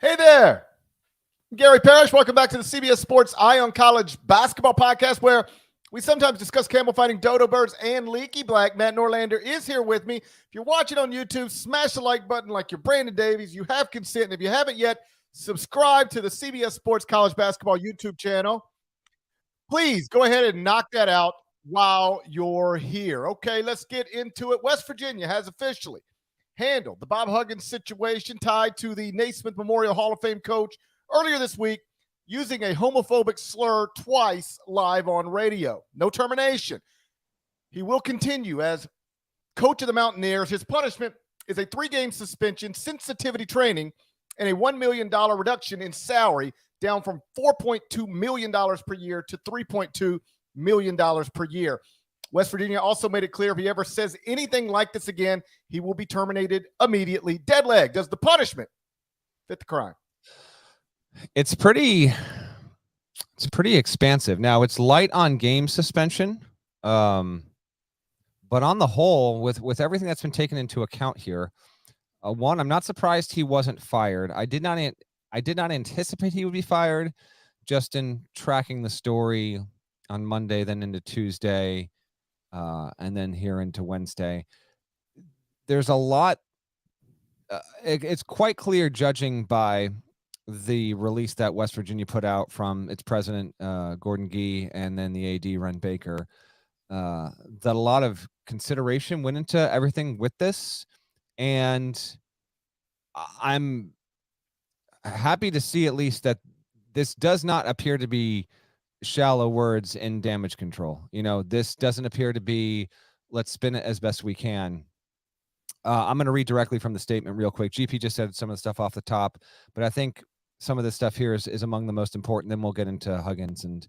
Hey there, Gary Parrish. Welcome back to the CBS Sports Eye on College Basketball Podcast, where we sometimes discuss camel fighting, dodo birds, and leaky black. Matt Norlander is here with me. If you're watching on YouTube, smash the like button like you're Brandon Davies. You have consent. And if you haven't yet, subscribe to the CBS Sports College Basketball YouTube channel. Please go ahead and knock that out while you're here. Okay, let's get into it. West Virginia has officially handled the Bob Huggins situation tied to the Naismith Memorial Hall of Fame coach earlier this week using a homophobic slur twice live on radio. No termination. He will continue as coach of the Mountaineers. His punishment is a 3-game suspension, sensitivity training, and a $1 million reduction in salary, down from $4.2 million per year to $3.2 million per year. West Virginia also made it clear if he ever says anything like this again, he will be terminated immediately. Dead leg, does the punishment fit the crime? It's pretty expansive. Now, it's light on game suspension, but on the whole, with everything that's been taken into account here, one, I'm not surprised he wasn't fired. I did not anticipate he would be fired. Just in tracking the story on Monday, then into Tuesday, and then here into Wednesday, there's a lot. It's quite clear, judging by the release that West Virginia put out from its president, Gordon Gee, and then the AD, Ren Baker, that a lot of consideration went into everything with this. And I'm happy to see at least that this does not appear to be shallow words in damage control. This doesn't appear to be, let's spin it as best we can. I'm going to read directly from the statement real quick. GP just said some of the stuff off the top, but I think some of this stuff here is among the most important. Then we'll get into Huggins and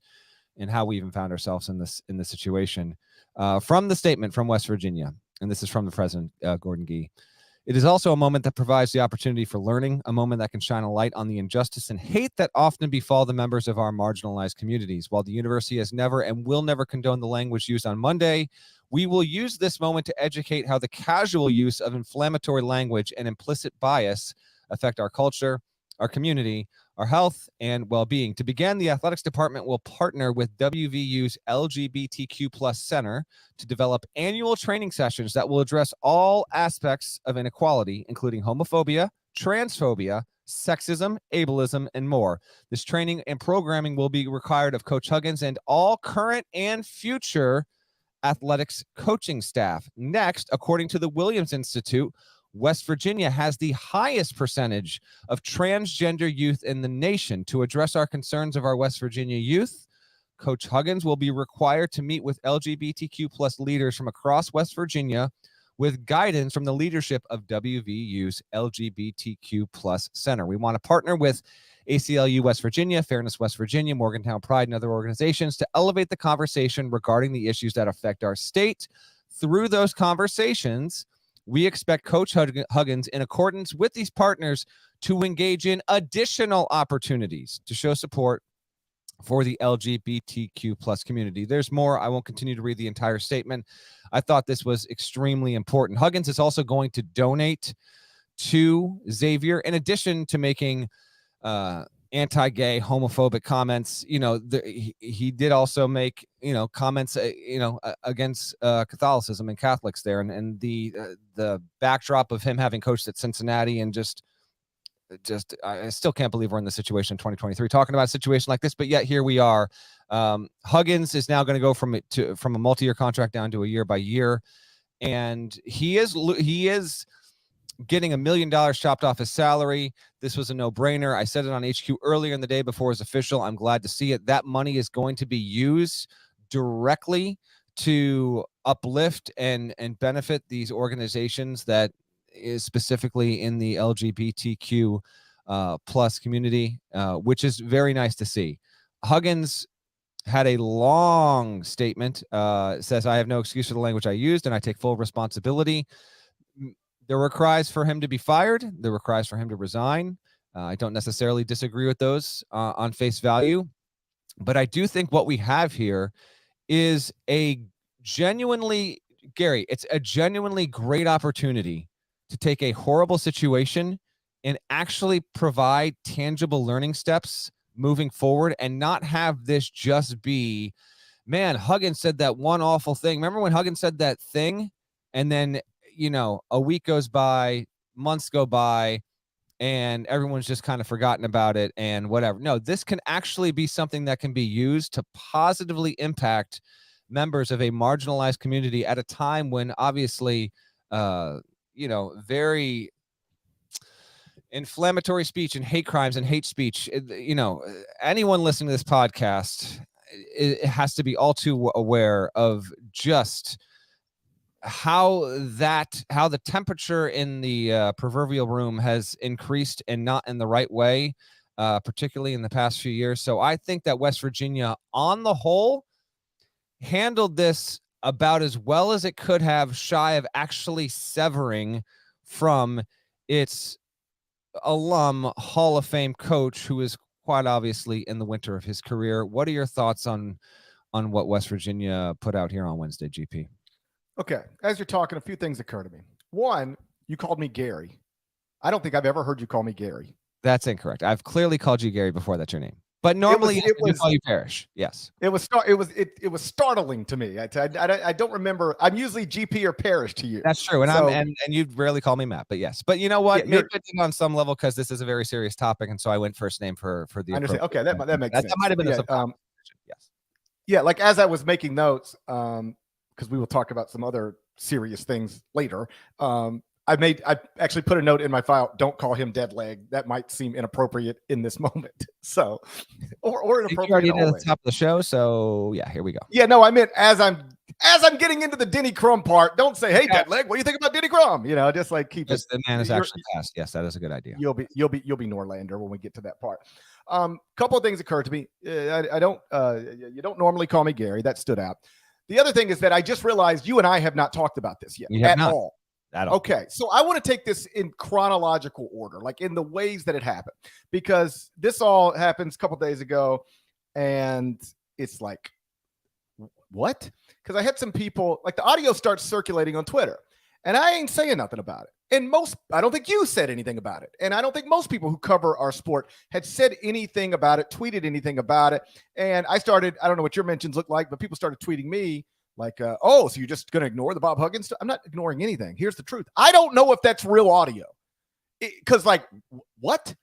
how we even found ourselves in this situation. From the statement from West Virginia, and this is from the president, Gordon Gee. It is also a moment that provides the opportunity for learning, a moment that can shine a light on the injustice and hate that often befall the members of our marginalized communities. While the university has never and will never condone the language used on Monday, we will use this moment to educate how the casual use of inflammatory language and implicit bias affect our culture, our community, our health, and well-being. To begin, the athletics department will partner with WVU's LGBTQ plus Center to develop annual training sessions that will address all aspects of inequality, including homophobia, transphobia, sexism, ableism, and more. This training and programming will be required of Coach Huggins and all current and future athletics coaching staff. Next, according to the Williams Institute, West Virginia has the highest percentage of transgender youth in the nation. To address our concerns of our West Virginia youth, Coach Huggins will be required to meet with LGBTQ plus leaders from across West Virginia with guidance from the leadership of WVU's LGBTQ plus Center. We want to partner with ACLU West Virginia, Fairness West Virginia, Morgantown Pride, and other organizations to elevate the conversation regarding the issues that affect our state. Through those conversations, we expect Coach Huggins, in accordance with these partners, to engage in additional opportunities to show support for the LGBTQ plus community. There's more. I won't continue to read the entire statement. I thought this was extremely important. Huggins is also going to donate to Xavier, in addition to making anti-gay, homophobic comments. He did also make comments against Catholicism and Catholics there, and the backdrop of him having coached at Cincinnati, and just I still can't believe we're in this situation in 2023 talking about a situation like this, but yet here we are. Huggins is now going to go from a multi-year contract down to a year by year, and he is getting $1 million chopped off his salary. This was a no-brainer. I said it on HQ earlier in the day before it was official. I'm glad to see it. That money is going to be used directly to uplift and benefit these organizations that is specifically in the LGBTQ plus community, which is very nice to see. Huggins had a long statement. Says, I have no excuse for the language I used, and I take full responsibility. There were cries for him to be fired. There were cries for him to resign. I don't necessarily disagree with those on face value, but I do think what we have here is a genuinely, Gary, it's a genuinely great opportunity to take a horrible situation and actually provide tangible learning steps moving forward and not have this just be, man, Huggins said that one awful thing. Remember when Huggins said that thing? And then, a week goes by, months go by, and everyone's just kind of forgotten about it and whatever. No, this can actually be something that can be used to positively impact members of a marginalized community at a time when obviously, very inflammatory speech and hate crimes and hate speech, anyone listening to this podcast, it has to be all too aware of just how the temperature in the proverbial room has increased and not in the right way, particularly in the past few years. So I think that West Virginia, on the whole, handled this about as well as it could have, shy of actually severing from its alum Hall of Fame coach, who is quite obviously in the winter of his career. What are your thoughts on what West Virginia put out here on Wednesday, GP? Okay. As you're talking, a few things occur to me. One, you called me Gary. I don't think I've ever heard you call me Gary. That's incorrect. I've clearly called you Gary before. That's your name. But normally I call you Parrish. Yes. It was startling to me. I don't remember. I'm usually GP or Parrish to you. That's true. And you rarely call me Matt, but yes. But you know what? Yeah, maybe I did on some level because this is a very serious topic, and so I went first name for the. I understand. Okay, that makes sense. That might have been yes. Yeah, like as I was making notes, because we will talk about some other serious things later. I actually put a note in my file. Don't call him dead leg. That might seem inappropriate in this moment. So, or inappropriate at the top of the show. So yeah, here we go. Yeah, no, I meant as I'm getting into the Denny Crum part. Don't say, "Hey, dead leg, what do you think about Denny Crum?" Just like keep it. The man is actually passed. Yes, that is a good idea. You'll be Norlander when we get to that part. Couple of things occurred to me. I don't. You don't normally call me Gary. That stood out. The other thing is that I just realized you and I have not talked about this yet at all. Okay, so I want to take this in chronological order, like in the ways that it happened, because this all happens a couple days ago, and it's like, what? Because I had some people, like the audio starts circulating on Twitter, and I ain't saying nothing about it. And I don't think you said anything about it, and I don't think most people who cover our sport had said anything about it, tweeted anything about it. And I don't know what your mentions look like, but people started tweeting me. Like, so you're just going to ignore the Bob Huggins stuff? I'm not ignoring anything. Here's the truth. I don't know if that's real audio. Because, what?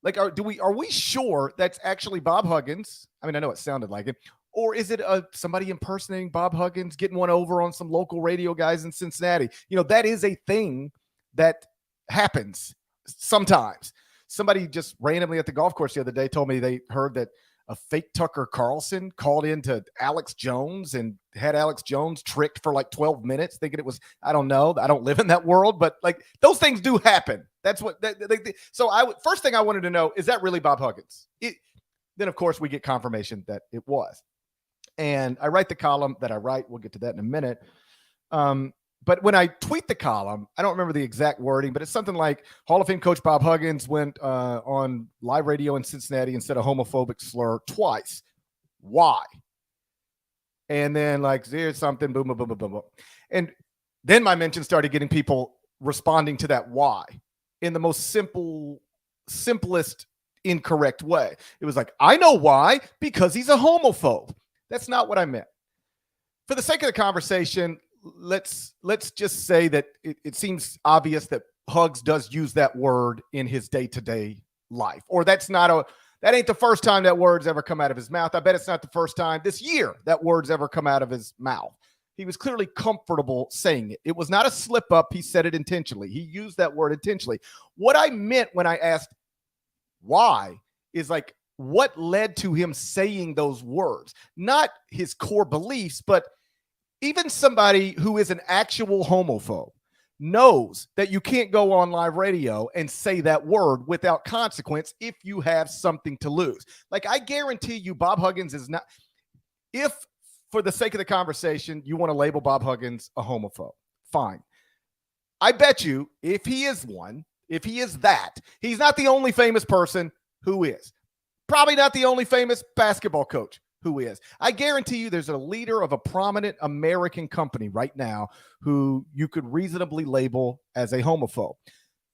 Like, are we sure that's actually Bob Huggins? I mean, I know it sounded like it. Or is it somebody impersonating Bob Huggins, getting one over on some local radio guys in Cincinnati? That is a thing that happens sometimes. Somebody just randomly at the golf course the other day told me they heard that a fake Tucker Carlson called into Alex Jones and had Alex Jones tricked for like 12 minutes, thinking it was, I don't know. I don't live in that world, but like those things do happen. That's what, so first thing I wanted to know, is that really Bob Huggins? Then of course we get confirmation that it was. And I write the column that I write. We'll get to that in a minute. But when I tweet the column, I don't remember the exact wording, but it's something like Hall of Fame coach Bob Huggins went on live radio in Cincinnati and said a homophobic slur twice. Why? And then here's something, boom, boom, boom, boom, boom, boom. And then my mention started getting people responding to that why in the most simplest, incorrect way. It was like, I know why, because he's a homophobe. That's not what I meant. For the sake of the conversation, let's just say that it seems obvious that Hugs does use that word in his day-to-day life, or that ain't the first time that word's ever come out of his mouth. I bet it's not the first time this year that word's ever come out of his mouth. He was clearly comfortable saying it. It was not a slip up. He said it intentionally. He used that word intentionally. What I meant when I asked why is like, what led to him saying those words? Not his core beliefs, but even somebody who is an actual homophobe knows that you can't go on live radio and say that word without consequence if you have something to lose. Like, I guarantee you Bob Huggins is not, if for the sake of the conversation, you want to label Bob Huggins a homophobe, fine. I bet you if he is one, if he is that, he's not the only famous person who is. Probably not the only famous basketball coach who is. I guarantee you there's a leader of a prominent American company right now who you could reasonably label as a homophobe.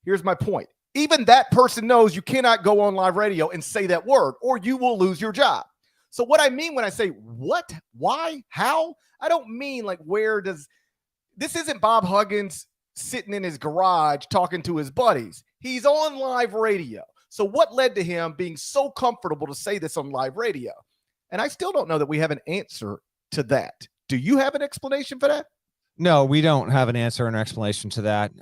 Here's my point. even that person knows you cannot go on live radio and say that word or you will lose your job. So what I mean when I say what, why, how, I don't mean like this isn't Bob Huggins sitting in his garage talking to his buddies. He's on live radio. So what led to him being so comfortable to say this on live radio? And I still don't know that we have an answer to that. Do you have an explanation for that? No, we don't have an answer or an explanation to that.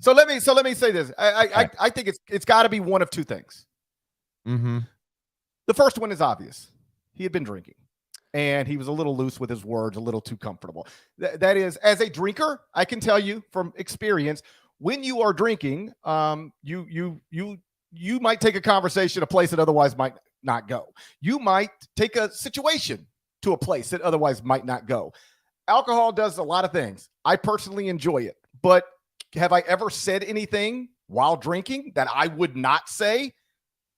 So let me say this. I think it's got to be one of two things. Mm-hmm. The first one is obvious. He had been drinking, and he was a little loose with his words, a little too comfortable. That is, as a drinker, I can tell you from experience, when you are drinking, you might take a conversation a place that otherwise might not go. You might take a situation to a place that otherwise might not go. Alcohol does a lot of things. I personally enjoy it, but have I ever said anything while drinking that I would not say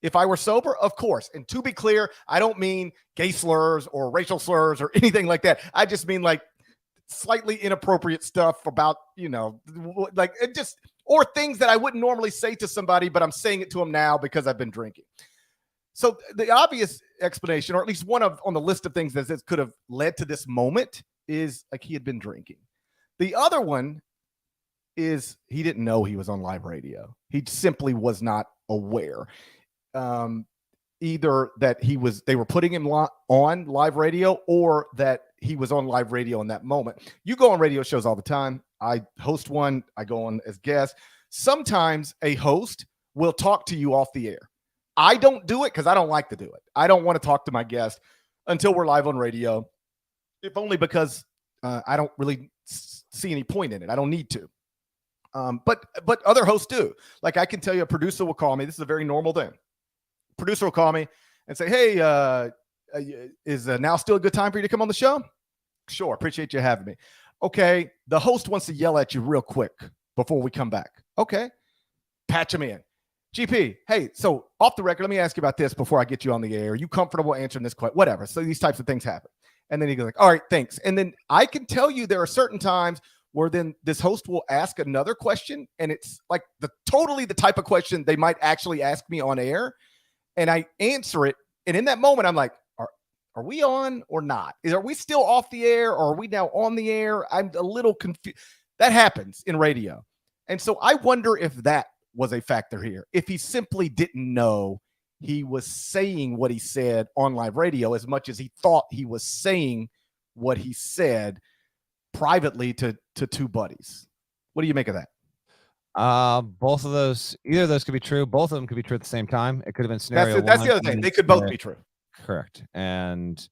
if I were sober? Of course. And to be clear, I don't mean gay slurs or racial slurs or anything like that. I just mean like slightly inappropriate stuff about, like it just, or things that I wouldn't normally say to somebody, but I'm saying it to them now because I've been drinking. So the obvious explanation, or at least one on the list of things that could have led to this moment, is like he had been drinking. The other one is he didn't know he was on live radio. He simply was not aware. Either that they were putting him on live radio, or that he was on live radio in that moment. You go on radio shows all the time. I host one. I go on as guest. Sometimes a host will talk to you off the air. I don't do it because I don't like to do it. I don't want to talk to my guest until we're live on radio, if only because I don't really see any point in it. I don't need to. But other hosts do. Like I can tell you, a producer will call me. This is a very normal thing. Producer will call me and say, hey, is now still a good time for you to come on the show? Sure. Appreciate you having me. Okay. The host wants to yell at you real quick before we come back. Okay. Patch him in. GP, hey, so off the record, let me ask you about this before I get you on the air. Are you comfortable answering this question? Whatever. So these types of things happen. And then he goes like, all right, thanks. And then I can tell you there are certain times where then this host will ask another question, and it's like totally the type of question they might actually ask me on air. And I answer it. And in that moment, I'm like, are we on or not? Are we still off the air, or are we now on the air? I'm a little confused. That happens in radio. And so I wonder if that was a factor here. If he simply didn't know he was saying what he said on live radio as much as he thought he was saying what he said privately to two buddies. What do you make of that? Both of those, either of those could be true. Both of them could be true at the same time. It could have been scenario that's the other thing. They could both be true. Correct. And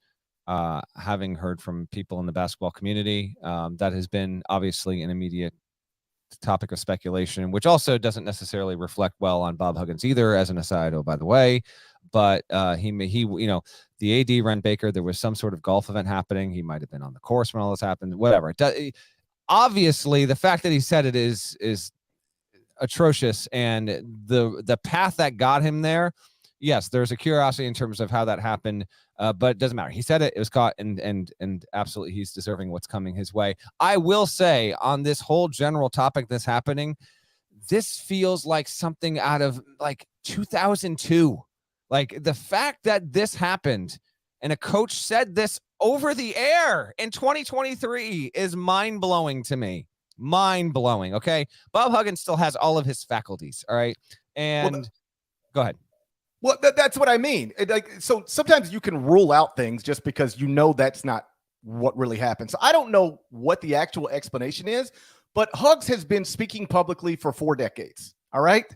having heard from people in the basketball community, that has been obviously an immediate topic of speculation, which also doesn't necessarily reflect well on Bob Huggins either, as an aside. Oh, by the way, but he the AD Ren Baker, there was some sort of golf event happening. He might have been on the course when all this happened. Whatever. Obviously, the fact that he said it is atrocious, and the path that got him there. Yes, there's a curiosity in terms of how that happened, but it doesn't matter. He said it was caught, and absolutely he's deserving what's coming his way. I will say on this whole general topic that's happening, this feels like something out of like 2002. Like the fact that this happened and a coach said this over the air in 2023 is mind-blowing to me. Mind-blowing, okay? Bob Huggins still has all of his faculties, all right? And go ahead. Well, that's what I mean. So sometimes you can rule out things just because that's not what really happened. So I don't know what the actual explanation is, but Huggs has been speaking publicly for 4 decades. All right.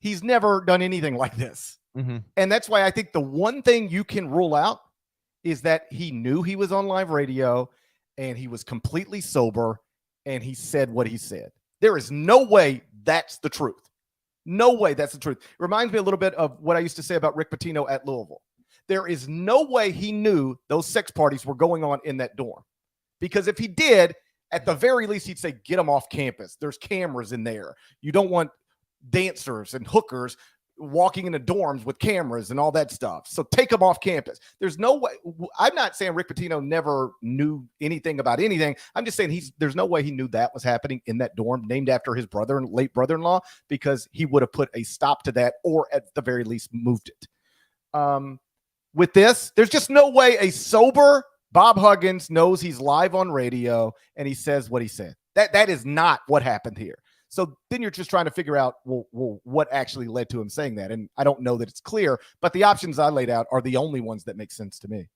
He's never done anything like this. Mm-hmm. And that's why I think the one thing you can rule out is that he knew he was on live radio and he was completely sober and he said what he said. There is no way that's the truth. No way that's the truth. It reminds me a little bit of what I used to say about Rick Pitino at Louisville. There is no way he knew those sex parties were going on in that dorm. Because if he did, at the very least, he'd say, get them off campus. There's cameras in there. You don't want dancers and hookers walking into dorms with cameras and all that stuff. So take them off campus. There's no way. I'm not saying Rick Pitino never knew anything about anything. I'm just saying there's no way he knew that was happening in that dorm named after his brother and late brother-in-law, because he would have put a stop to that, or at the very least moved it. With this, there's just no way a sober Bob Huggins knows he's live on radio and he says what he said. That is not what happened here. So then you're just trying to figure out, well, what actually led to him saying that? And I don't know that it's clear, but the options I laid out are the only ones that make sense to me.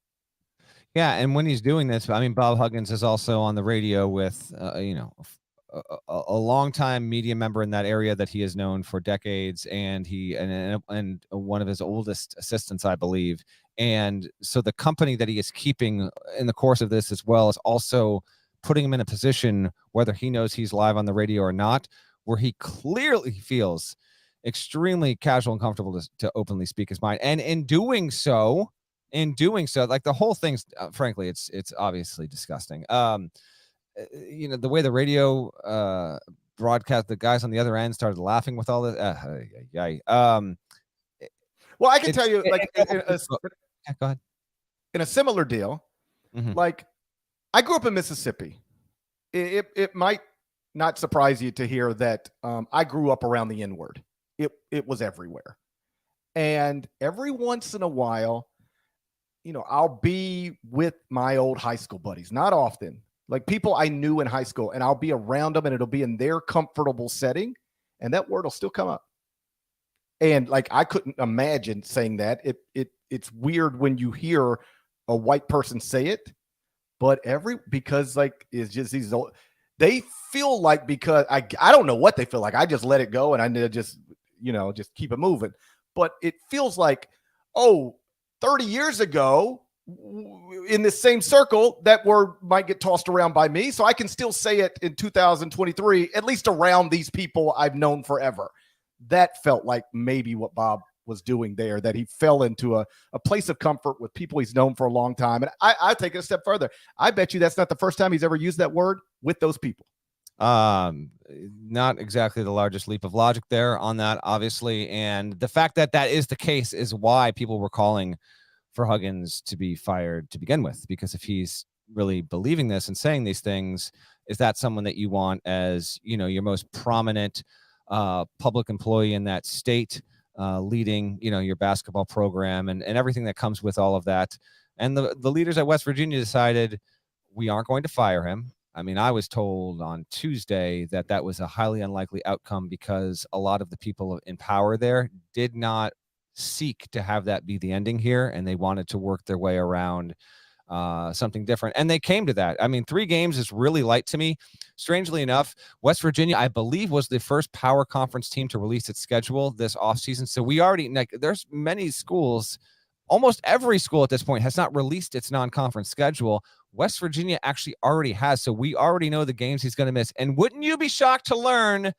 Yeah, and when he's doing this, I mean, Bob Huggins is also on the radio with, a longtime media member in that area that he has known for decades, and and one of his oldest assistants, I believe. And so the company that he is keeping in the course of this as well is also putting him in a position, whether he knows he's live on the radio or not, where he clearly feels extremely casual and comfortable to openly speak his mind. And in doing so, like, the whole thing's, frankly, it's obviously disgusting. The way the radio broadcast, the guys on the other end started laughing with all this. Well, I can tell you, like, go ahead. In a similar deal, like, I grew up in Mississippi. It might not surprise you to hear that I grew up around the N-word. It was everywhere. And every once in a while, I'll be with my old high school buddies, not often, like people I knew in high school, and I'll be around them and it'll be in their comfortable setting, and that word will still come up. And like, I couldn't imagine saying that. It's weird when you hear a white person say it, but because like, it's just these old, they feel like, because I don't know what they feel like. I just let it go and I need to just keep it moving. But it feels like, 30 years ago in this same circle, that word might get tossed around by me. So I can still say it in 2023, at least around these people I've known forever. That felt like maybe what Bob was doing there, that he fell into a place of comfort with people he's known for a long time. And I take it a step further. I bet you that's not the first time he's ever used that word with those people. Not exactly the largest leap of logic there on that, obviously. And the fact that that is the case is why people were calling for Huggins to be fired to begin with, because if he's really believing this and saying these things, is that someone that you want as, your most prominent public employee in that state, leading, your basketball program and everything that comes with all of that. And the leaders at West Virginia decided, we aren't going to fire him. I mean, I was told on Tuesday that was a highly unlikely outcome, because a lot of the people in power there did not seek to have that be the ending here, and they wanted to work their way around something different. And they came to that. I mean, 3 games is really light to me. Strangely enough, West Virginia, I believe, was the first power conference team to release its schedule this offseason. So we already, there's many schools, almost every school at this point has not released its non-conference schedule. West Virginia actually already has. So we already know the games he's going to miss. And wouldn't you be shocked to learn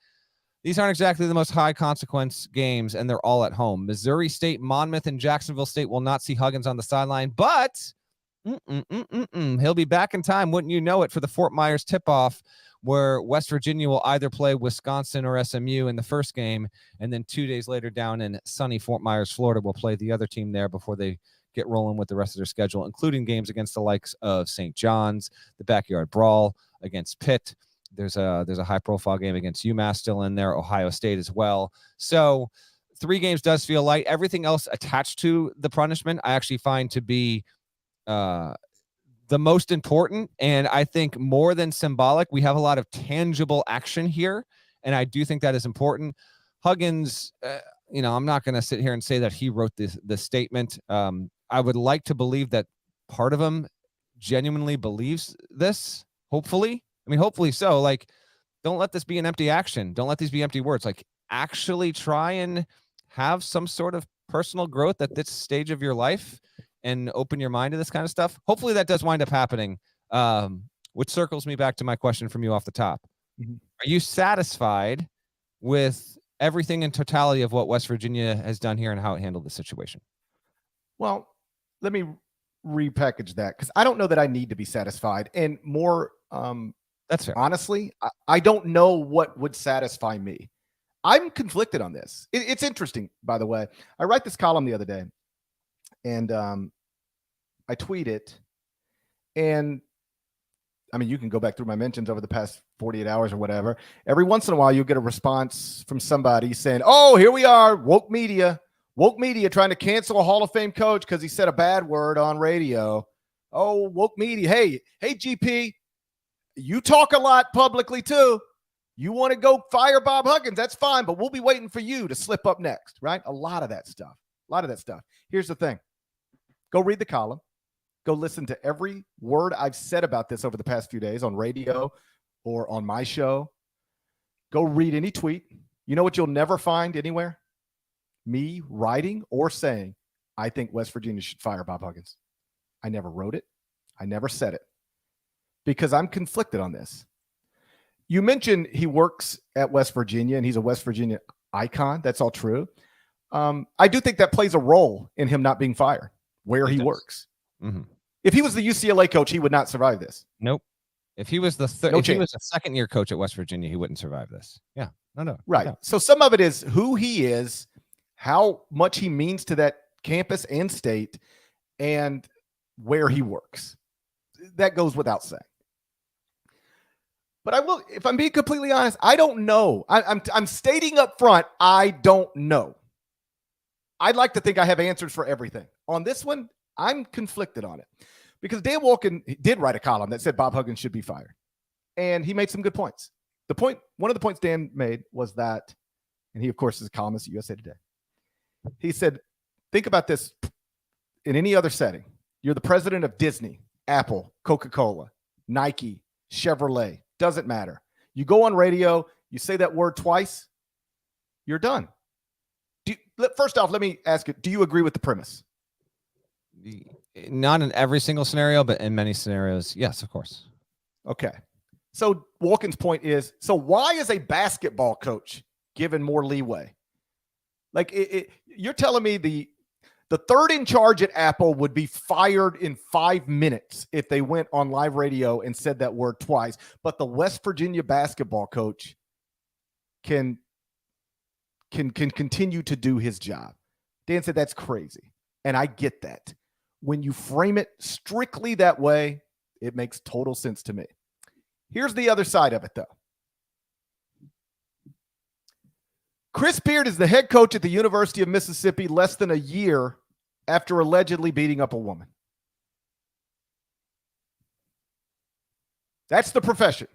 these aren't exactly the most high consequence games, and they're all at home. Missouri State, Monmouth, and Jacksonville State will not see Huggins on the sideline, but he'll be back in time, wouldn't you know it, for the Fort Myers tip-off, where West Virginia will either play Wisconsin or SMU in the first game, and then 2 days later down in sunny Fort Myers, Florida, will play the other team there before they get rolling with the rest of their schedule, including games against the likes of St. John's, the Backyard Brawl against Pitt. There's a high-profile game against UMass still in there, Ohio State as well. So 3 games does feel light. Everything else attached to the punishment I actually find to be the most important, and I think more than symbolic. We have a lot of tangible action here, and I do think that is important. Huggins, I'm not going to sit here and say that he wrote this statement. I would like to believe that part of him genuinely believes this, hopefully. I mean, hopefully so. Like, don't let this be an empty action. Don't let these be empty words. Like, actually try and have some sort of personal growth at this stage of your life and open your mind to this kind of stuff. Hopefully that does wind up happening, which circles me back to my question from you off the top. Mm-hmm. Are you satisfied with everything in totality of what West Virginia has done here and how it handled the situation? Well, let me repackage that, because I don't know that I need to be satisfied. And more, that's fair. Honestly, I don't know what would satisfy me. I'm conflicted on this. It's interesting, by the way. I write this column the other day, and I tweet it, and I mean, you can go back through my mentions over the past 48 hours or whatever. Every once in a while, you'll get a response from somebody saying, oh, here we are, woke media trying to cancel a Hall of Fame coach because he said a bad word on radio. Oh, woke media. Hey, GP, you talk a lot publicly too. You want to go fire Bob Huggins, that's fine, but we'll be waiting for you to slip up next, right? A lot of that stuff. Here's the thing. Go read the column. Go listen to every word I've said about this over the past few days on radio or on my show. Go read any tweet. You know what you'll never find anywhere? Me writing or saying, I think West Virginia should fire Bob Huggins. I never wrote it. I never said it because I'm conflicted on this. You mentioned he works at West Virginia and he's a West Virginia icon. That's all true. I do think that plays a role in him not being fired where he works. Mm-hmm. If he was the UCLA coach, he would not survive this. Nope. If he was he was a second-year coach at West Virginia, he wouldn't survive this. Yeah. No. Right. No. So some of it is who he is, how much he means to that campus and state, and where he works. That goes without saying. But I will, if I'm being completely honest, I don't know. I'm stating up front, I don't know. I'd like to think I have answers for everything. On this one, I'm conflicted on it because Dan Wolken did write a column that said Bob Huggins should be fired. And he made some good points. One of the points Dan made was that, and he, of course, is a columnist at USA Today. He said, think about this in any other setting. You're the president of Disney, Apple, Coca-Cola, Nike, Chevrolet, doesn't matter. You go on radio, you say that word twice, you're done. First off, let me ask you, do you agree with the premise? Not in every single scenario, but in many scenarios, yes, of course. Okay. So Wolken's point is, so why is a basketball coach given more leeway? Like you're telling me the third in charge at Apple would be fired in 5 minutes if they went on live radio and said that word twice, but the West Virginia basketball coach can continue to do his job. Dan said that's crazy. And I get that. When you frame it strictly that way, it makes total sense to me. Here's the other side of it, though. Chris Beard is the head coach at the University of Mississippi less than a year after allegedly beating up a woman. That's the profession.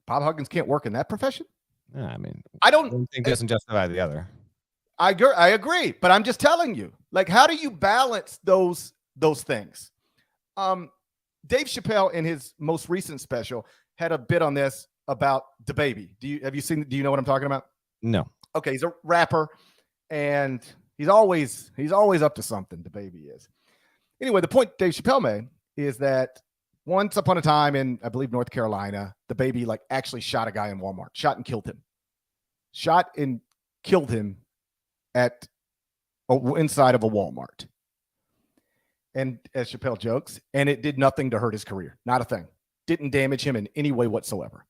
Bob Huggins can't work in that profession? Yeah, I mean, I don't think doesn't justify the other. I agree, but I'm just telling you, like, how do you balance those things? Dave Chappelle in his most recent special had a bit on this about DaBaby. Do you know what I'm talking about? No. Okay, he's a rapper and he's always up to something, DaBaby is. Anyway, the point Dave Chappelle made is that once upon a time in, I believe, North Carolina, DaBaby like actually shot a guy in Walmart, shot and killed him at inside of a Walmart. And as Chappelle jokes, and it did nothing to hurt his career. Not a thing. Didn't damage him in any way whatsoever.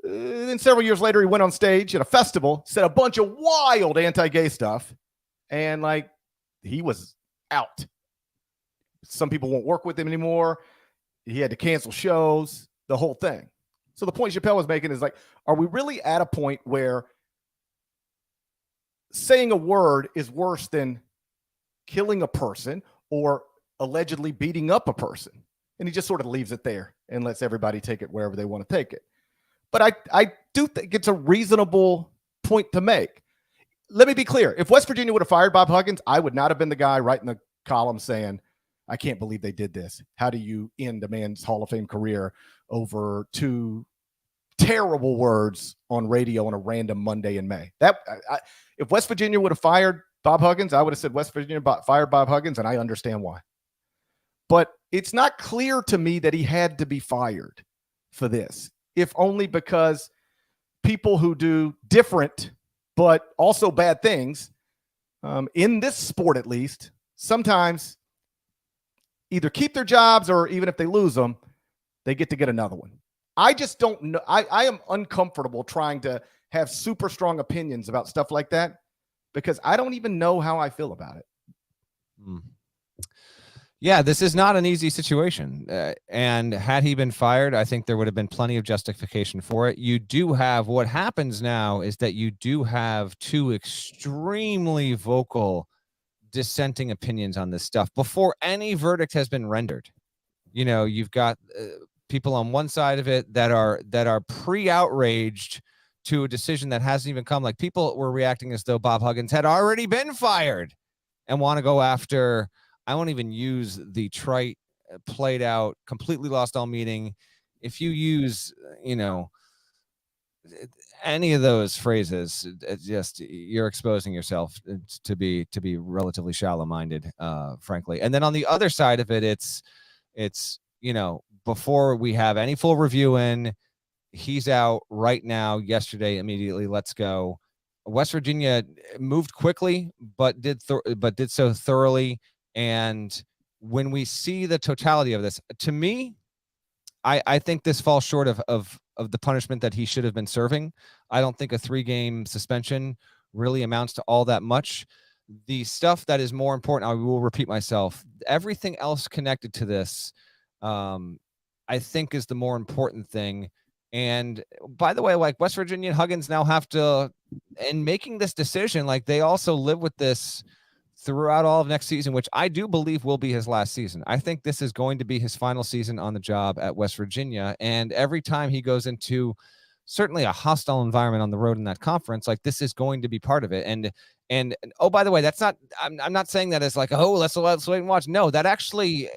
Then several years later, he went on stage at a festival, said a bunch of wild anti-gay stuff, and like he was out. Some people won't work with him anymore. He had to cancel shows, the whole thing. So the point Chappelle was making is like, are we really at a point where saying a word is worse than killing a person or allegedly beating up a person? And he just sort of leaves it there and lets everybody take it wherever they want to take it. But I do think it's a reasonable point to make. Let me be clear. If West Virginia would have fired Bob Huggins, I would not have been the guy writing the column saying, I can't believe they did this. How do you end a man's Hall of Fame career over two terrible words on radio on a random Monday in May? If West Virginia would have fired Bob Huggins, I would have said West Virginia fired Bob Huggins, and I understand why. But it's not clear to me that he had to be fired for this, if only because people who do different but also bad things, in this sport at least, sometimes either keep their jobs or even if they lose them, they get another one. I just don't know. I am uncomfortable trying to have super strong opinions about stuff like that because I don't even know how I feel about it. Yeah, this is not an easy situation. And had he been fired, I think there would have been plenty of justification for it. You do have what happens now is that you do have two extremely vocal dissenting opinions on this stuff before any verdict has been rendered. You've got people on one side of it that are pre-outraged to a decision that hasn't even come. Like, people were reacting as though Bob Huggins had already been fired and want to go after. I won't even use the trite, played out, completely lost all meaning. If you use, any of those phrases, just you're exposing yourself to be relatively shallow-minded, frankly. And then on the other side of it, it's before we have any full review in, he's out right now, yesterday, immediately, let's go. West Virginia moved quickly, but did so thoroughly. And when we see the totality of this, to me, I think this falls short of the punishment that he should have been serving. I don't think a 3-game suspension really amounts to all that much. The stuff that is more important, I will repeat myself, everything else connected to this, I think, is the more important thing. And by the way, like, West Virginia and Huggins now have to, in making this decision, like, they also live with this throughout all of next season, which I do believe will be his last season. I think this is going to be his final season on the job at West Virginia. And every time he goes into certainly a hostile environment on the road in that conference, like, this is going to be part of it. And oh, by the way, that's not, I'm not saying that as like, oh, let's wait and watch. No, that actually,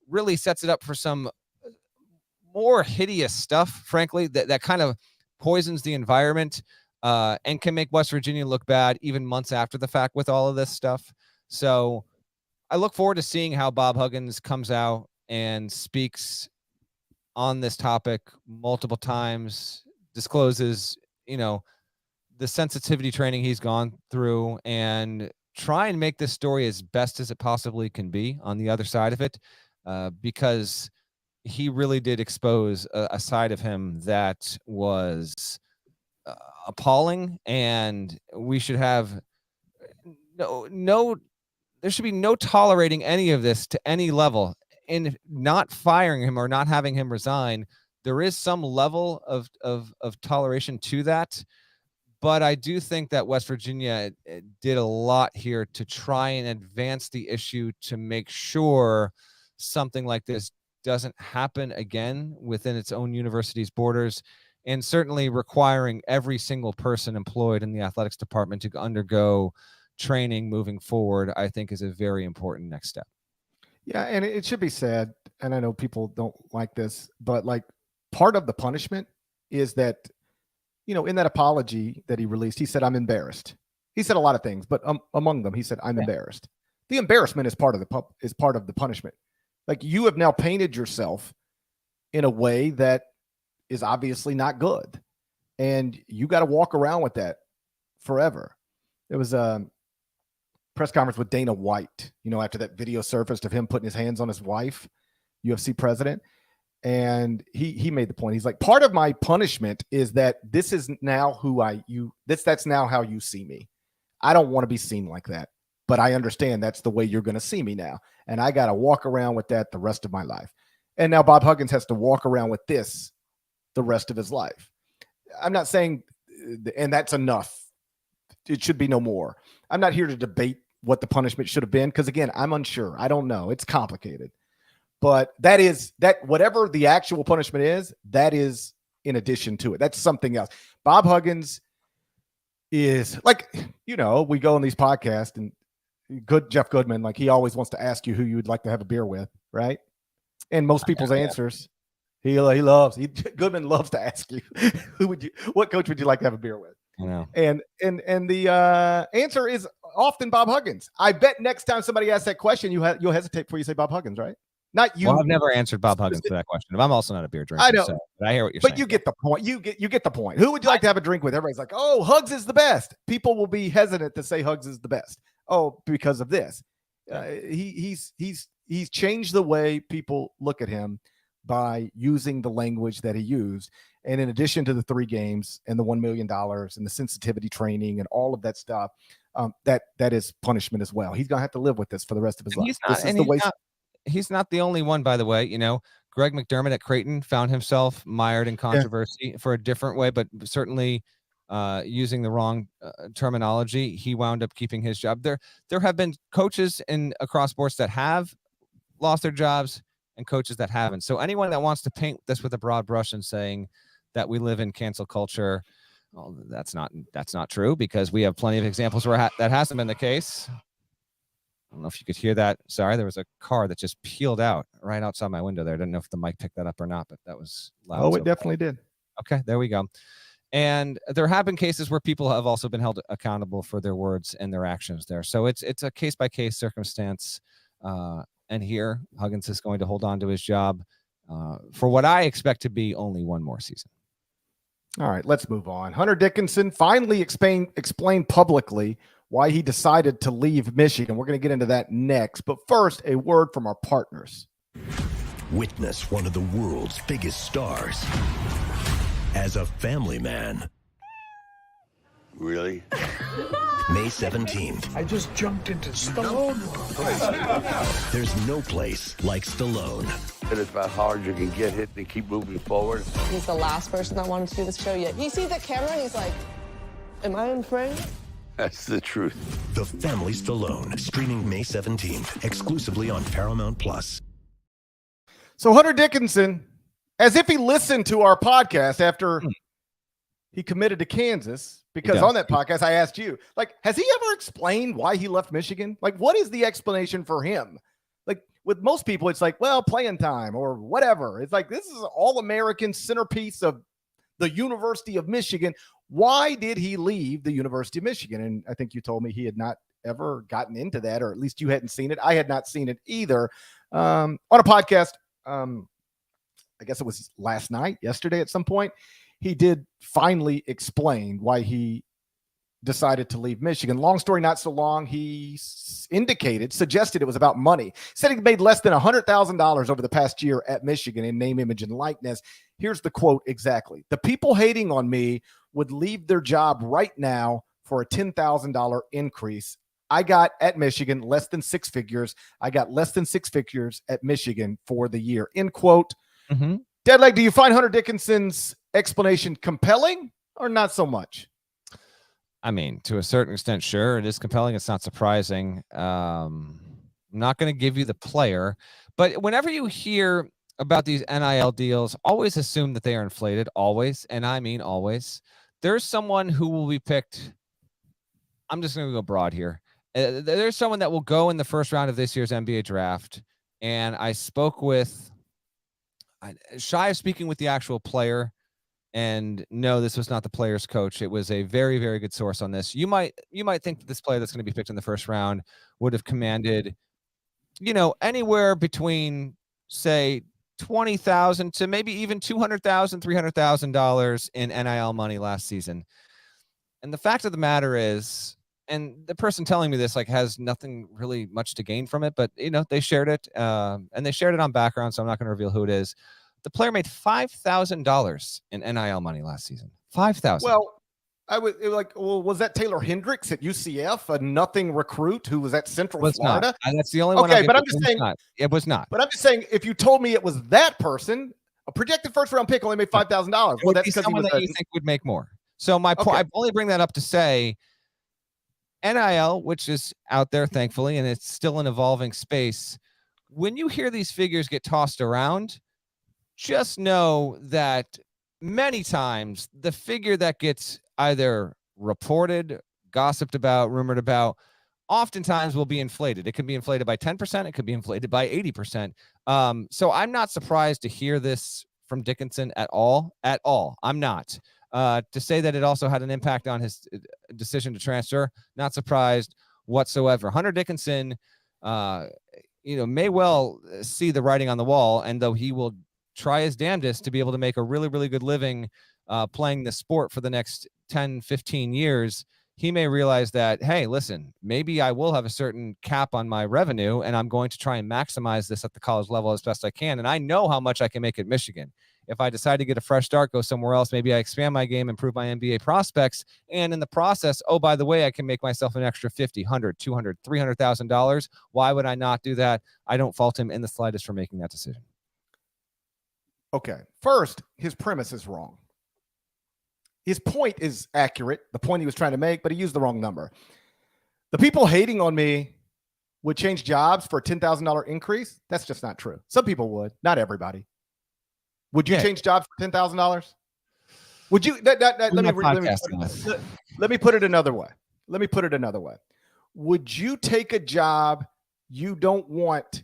really sets it up for some more hideous stuff, frankly, that kind of poisons the environment, and can make West Virginia look bad even months after the fact with all of this stuff. So I look forward to seeing how Bob Huggins comes out and speaks on this topic multiple times, discloses, the sensitivity training he's gone through, and try and make this story as best as it possibly can be on the other side of it, because he really did expose a side of him that was appalling, and we should have there should be no tolerating any of this to any level. In not firing him or not having him resign, there is some level of toleration to that. But I do think that West Virginia did a lot here to try and advance the issue to make sure something like this doesn't happen again within its own university's borders, and certainly requiring every single person employed in the athletics department to undergo training moving forward, I think, is a very important next step. Yeah, and it should be said, and I know people don't like this, but like, part of the punishment is that, in that apology that he released, he said, "I'm embarrassed." He said a lot of things, but among them, he said, "I'm embarrassed." The embarrassment is part of the punishment. Like, you have now painted yourself in a way that is obviously not good, and you got to walk around with that forever. There was a press conference with Dana White, after that video surfaced of him putting his hands on his wife, UFC president. And he made the point. He's like, part of my punishment is that this is now that's now how you see me. I don't want to be seen like that, but I understand that's the way you're going to see me now. And I got to walk around with that the rest of my life. And now Bob Huggins has to walk around with this the rest of his life. I'm not saying, and that's enough. It should be no more. I'm not here to debate what the punishment should have been, because again, I'm unsure. I don't know. It's complicated. But whatever the actual punishment is, that is in addition to it. That's something else. Bob Huggins is like, we go on these podcasts, and Jeff Goodman, like, he always wants to ask you who you would like to have a beer with, right? And most people's answers, Goodman loves to ask you, what coach would you like to have a beer with? I know. And the answer is often Bob Huggins. I bet next time somebody asks that question, you'll hesitate before you say Bob Huggins, right? Not you. Well, I've never answered Bob Huggins to that question. I'm also not a beer drinker. I know, but I hear what you're saying. But you get the point. You get the point. Who would you like to have a drink with? Everybody's like, "Oh, Hugs is the best." People will be hesitant to say Hugs is the best. Oh, because of this. He's changed the way people look at him. by using the language that he used. And in addition to the 3 games and the $1 million and the sensitivity training and all of that stuff, that is punishment as well. He's going to have to live with this for the rest of his life. He's not the only one, by the way. You know, Greg McDermott at Creighton found himself mired in controversy for a different way, but certainly using the wrong terminology. He wound up keeping his job. There have been coaches across sports that have lost their jobs and coaches that haven't. So anyone that wants to paint this with a broad brush and saying that we live in cancel culture, well, that's not true, because we have plenty of examples where that hasn't been the case. I don't know if you could hear that. Sorry, there was a car that just peeled out right outside my window there. I didn't know if the mic picked that up or not, but that was loud. Oh, it definitely did. Okay, there we go. And there have been cases where people have also been held accountable for their words and their actions there. So it's a case-by-case circumstance. And here, Huggins is going to hold on to his job for what I expect to be only one more season. All right, let's move on. Hunter Dickinson finally explained publicly why he decided to leave Michigan. We're going to get into that next. But first, a word from our partners. Witness one of the world's biggest stars as a family man. Really? May 17th. I just jumped into Stallone. There's no place like Stallone. It's about how hard you can get hit and keep moving forward. He's the last person that wanted to do this show yet. He sees the camera and he's like, am I in frame? That's the truth. The Family Stallone, streaming May 17th, exclusively on Paramount Plus. So Hunter Dickinson, as if he listened to our podcast after he committed to Kansas, because on that podcast, I asked you, like, has he ever explained why he left Michigan? Like, what is the explanation for him? Like, with most people, it's like, well, playing time or whatever. It's like, this is an all-American centerpiece of the University of Michigan. Why did he leave the University of Michigan? And I think you told me he had not ever gotten into that, or at least you hadn't seen it. I had not seen it either. On a podcast, I guess it was yesterday at some point, he did finally explain why he decided to leave Michigan. Long story, not so long. He suggested it was about money. Said he made less than $100,000 over the past year at Michigan in name, image, and likeness. Here's the quote exactly. The people hating on me would leave their job right now for a $10,000 increase. I got at Michigan less than 6 figures. I got less than 6 figures at Michigan for the year. End quote. Mm-hmm. Deadleg, do you find Hunter Dickinson's explanation compelling or not so much? I mean, to a certain extent, sure, it is compelling. It's not surprising. I'm not going to give you the player, but whenever you hear about these NIL deals, always assume that they are inflated, always, and I mean always. There's someone who will be picked. I'm just going to go broad here. There's someone that will go in the first round of this year's NBA draft, and I spoke with, shy of speaking with the actual player, and no, this was not the player's coach. It was a very, very good source on this. You might think that this player that's going to be picked in the first round would have commanded, anywhere between, say, $20,000 to maybe even $200,000, $300,000 in NIL money last season. And the fact of the matter is, and the person telling me this has nothing really much to gain from it, but they shared it, and they shared it on background, so I'm not going to reveal who it is. The player made $5,000 in NIL money last season. $5,000. Well, was that Taylor Hendricks at UCF, a nothing recruit who was at Central Florida? That's the only one. Okay, but I'm just saying it was not. But I'm just saying, if you told me it was that person, a projected first round pick only made $5,000. Well, that's because someone that you think would make more. So my point, I only bring that up to say, NIL, which is out there, thankfully, and it's still an evolving space. When you hear these figures get tossed around, just know that many times the figure that gets either reported, gossiped about, rumored about, oftentimes will be inflated. It can be inflated by 10%. It could be inflated by 80%. So I'm not surprised to hear this from Dickinson at all. I'm not. To say that it also had an impact on his decision to transfer, not surprised whatsoever. Hunter Dickinson, may well see the writing on the wall, and though he will try his damnedest to be able to make a really, really good living playing the sport for the next 10, 15 years, he may realize that, hey, listen, maybe I will have a certain cap on my revenue, and I'm going to try and maximize this at the college level as best I can. And I know how much I can make at Michigan. If I decide to get a fresh start, go somewhere else, maybe I expand my game, improve my NBA prospects. And in the process, oh, by the way, I can make myself an extra $50, $100, $200, $300,000. Why would I not do that? I don't fault him in the slightest for making that decision. Okay. First, his premise is wrong. His point is accurate, the point he was trying to make, but he used the wrong number. The people hating on me would change jobs for a $10,000 increase. That's just not true. Some people would, not everybody. Would you change jobs for $10,000? Would you? Let me put it another way. Would you take a job you don't want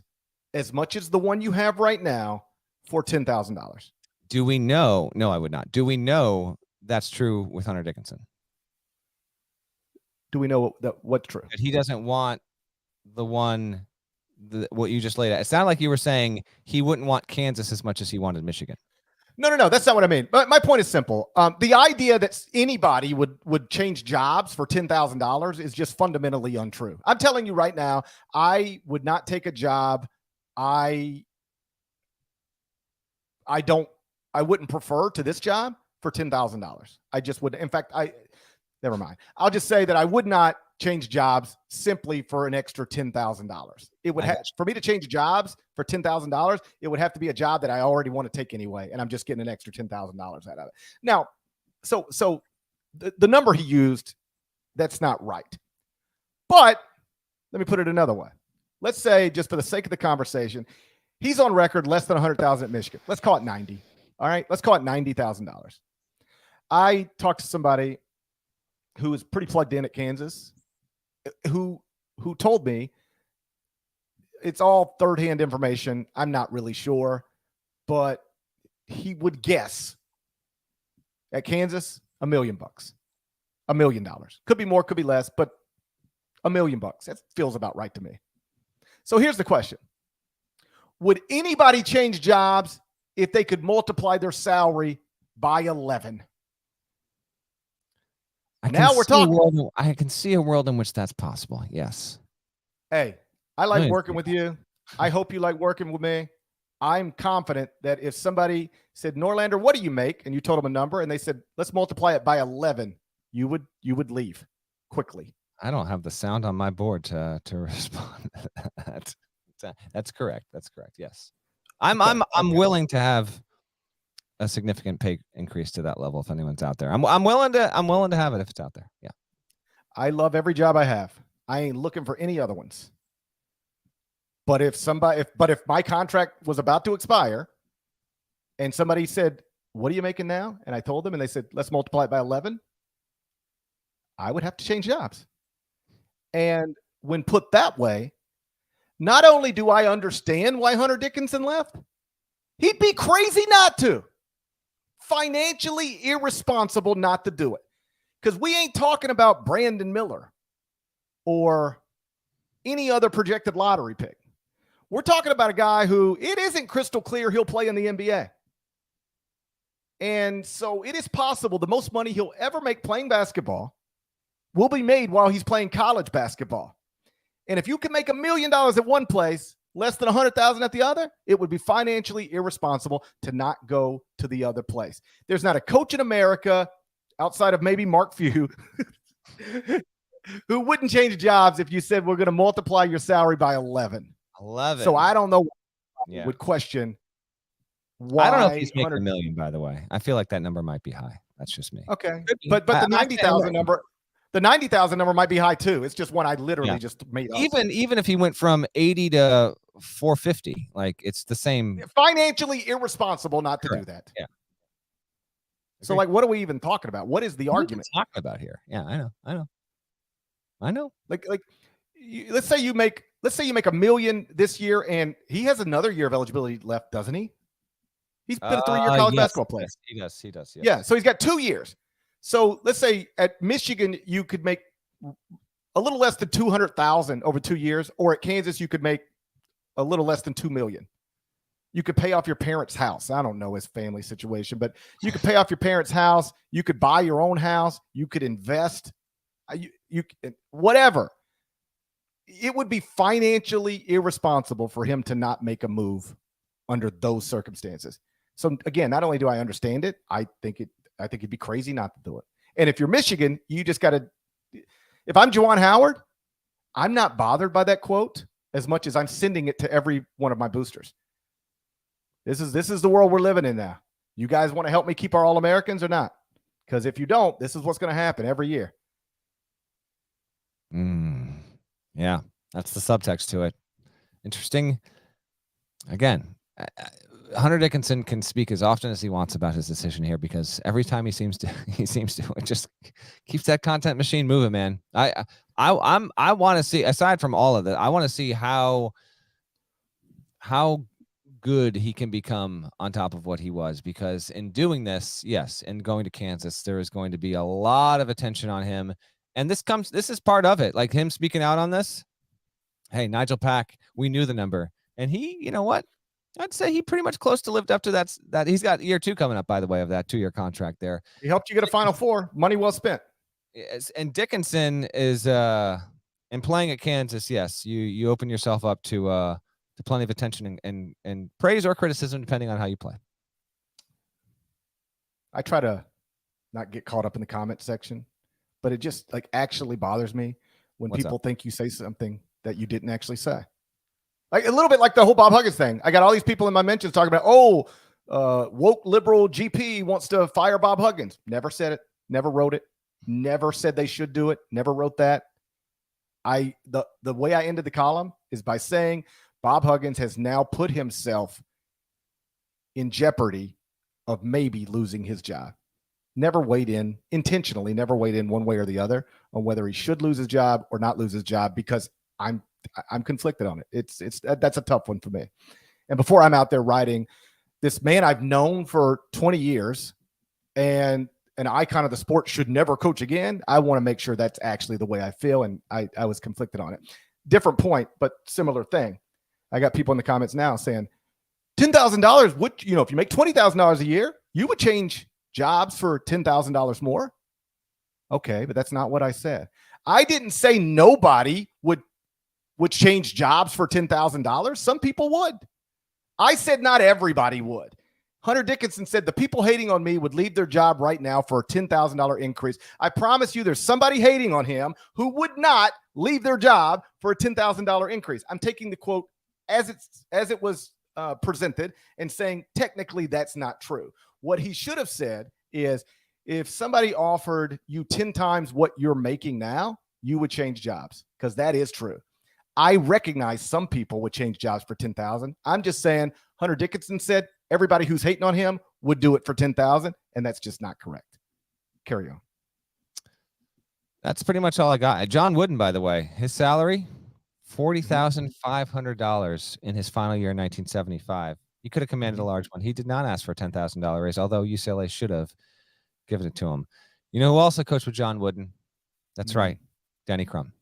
as much as the one you have right now for $10,000? Do we know? No, I would not. Do we know that's true with Hunter Dickinson? Do we know what's true? That he doesn't want the one, what you just laid out. It sounded like you were saying he wouldn't want Kansas as much as he wanted Michigan. No. That's not what I mean. But my point is simple. The idea that anybody would change jobs for $10,000 is just fundamentally untrue. I'm telling you right now, I would not take a job I wouldn't prefer to this job for $10,000. I just would. In fact, never mind. I'll just say that I would not change jobs simply for an extra $10,000. It would have, for me to change jobs for $10,000, it would have to be a job that I already want to take anyway, and I'm just getting an extra $10,000 out of it. Now, so the number he used, that's not right. But let me put it another way. Let's say, just for the sake of the conversation, he's on record less than $100,000 at Michigan. Let's call it 90. All right, let's call it $90,000. I talked to somebody who is pretty plugged in at Kansas, who told me it's all third-hand information. I'm not really sure, but he would guess at Kansas $1 million, $1 million. Could be more, could be less, but $1 million. That feels about right to me. So here's the question: would anybody change jobs if they could multiply their salary by 11? Now we're talking. I can see a world in which that's possible. Yes. Hey, I like working with you. I hope you like working with me. I'm confident that if somebody said, Norlander, what do you make? And you told them a number and they said, let's multiply it by 11. You would leave quickly. I don't have the sound on my board to respond to that. That's correct. That's correct. Yes. I'm willing to have a significant pay increase to that level if anyone's out there. I'm willing to have it if it's out there. Yeah. I love every job I have. I ain't looking for any other ones. But if my contract was about to expire and somebody said, what are you making now? And I told them and they said, let's multiply it by 11. I would have to change jobs. And when put that way, not only do I understand why Hunter Dickinson left, he'd be crazy not to. Financially irresponsible not to do it. Because we ain't talking about Brandon Miller or any other projected lottery pick. We're talking about a guy who it isn't crystal clear he'll play in the NBA. And so it is possible the most money he'll ever make playing basketball will be made while he's playing college basketball. And if you can make $1 million at one place, less than 100,000 at the other, it would be financially irresponsible to not go to the other place. There's not a coach in America outside of maybe Mark Few who wouldn't change jobs if you said we're going to multiply your salary by 11. 11. So I don't know why would question why. I don't know if he's making $1 million, by the way. I feel like that number might be high. That's just me. Okay. But the 90,000 number, the 90,000 number might be high too. It's just one I literally just made up. Even if he went from 80 to 450, like it's the same. Financially irresponsible not to do that. Yeah. So like, what are we even talking about? What is the argument talking about here? Yeah, I know. Like let's say you make $1 million this year, and he has another year of eligibility left, doesn't he? He's been a 3-year college basketball player. He does. Yes. Yeah. So he's got 2 years. So let's say at Michigan, you could make a little less than 200,000 over 2 years, or at Kansas, you could make a little less than 2 million. You could pay off your parents' house. I don't know his family situation, but you could pay off your parents' house. You could buy your own house. You could invest. Whatever. It would be financially irresponsible for him to not make a move under those circumstances. So again, not only do I understand it, I think it'd be crazy not to do it. And if you're Michigan, you just got to. If I'm Juwan Howard, I'm not bothered by that quote as much as I'm sending it to every one of my boosters. This is the world we're living in now. You guys want to help me keep our All-Americans or not? Because if you don't, this is what's going to happen every year. Yeah, that's the subtext to it. Interesting. Again, Hunter Dickinson can speak as often as he wants about his decision here because every time he seems to, it just keeps that content machine moving, man. I want to see, aside from all of that, I want to see how good he can become on top of what he was, because in doing this, yes, and going to Kansas, there is going to be a lot of attention on him. And this is part of it. Like him speaking out on this. Hey, Nigel Pack, we knew the number. And he, you know what? I'd say he pretty much close to lived up to that. He's got year 2 coming up, by the way, of that 2-year contract there. He helped you get a Final Four. Money well spent. Yes, and Dickinson is in playing at Kansas, yes, you open yourself up to plenty of attention and praise or criticism, depending on how you play. I try to not get caught up in the comment section, but it just like actually bothers me when people think you say something that you didn't actually say. Like a little bit like the whole Bob Huggins thing. I got all these people in my mentions talking about, woke liberal GP wants to fire Bob Huggins. Never said it. Never wrote it. Never said they should do it. Never wrote that. The way I ended the column is by saying Bob Huggins has now put himself in jeopardy of maybe losing his job. Never weighed in, intentionally never weighed in one way or the other on whether he should lose his job or not lose his job, because I'm conflicted on it. That's a tough one for me. And before I'm out there writing, this man I've known for 20 years and an icon of the sport should never coach again, I want to make sure that's actually the way I feel. And I was conflicted on it. Different point, but similar thing. I got people in the comments now saying $10,000 would, if you make $20,000 a year, you would change jobs for $10,000 more. Okay, but that's not what I said. I didn't say nobody would change jobs for $10,000. Some people would. I said not everybody would. Hunter Dickinson said the people hating on me would leave their job right now for a $10,000 increase. I promise you there's somebody hating on him who would not leave their job for a $10,000 increase. I'm taking the quote as it was presented and saying technically that's not true. What he should have said is if somebody offered you 10 times what you're making now, you would change jobs, because that is true. I recognize some people would change jobs for 10,000. I'm just saying Hunter Dickinson said everybody who's hating on him would do it for 10,000, and that's just not correct. Carry on. That's pretty much all I got. John Wooden, by the way, his salary, $40,500 in his final year in 1975. He could have commanded a large one. He did not ask for a $10,000 raise, although UCLA should have given it to him. You know who also coached with John Wooden? That's right, Denny Crum.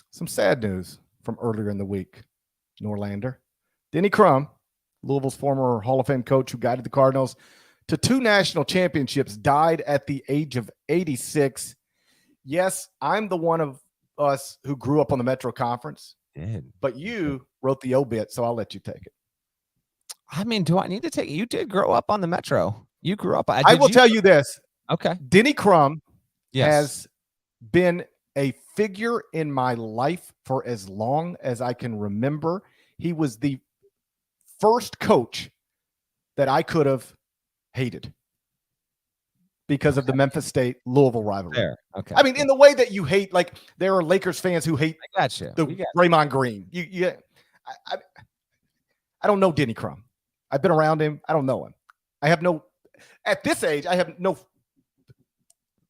Some sad news from earlier in the week, Norlander. Denny Crum, Louisville's former Hall of Fame coach who guided the Cardinals to 2 national championships, died at the age of 86. Yes, I'm the one of us who grew up on the Metro Conference, but you wrote the obit, so I'll let you take it. I mean, do I need to take it? You did grow up on the Metro. You grew up. I will tell you this. Okay. Denny Crum yes. has been a figure in my life for as long as I can remember. He was the first coach that I could have hated because of the Memphis State Louisville rivalry. There. Okay. I mean, in the way that you hate, like there are Lakers fans who hate the Draymond Green. I don't know Denny Crum. I've been around him. I don't know him. At this age, I have no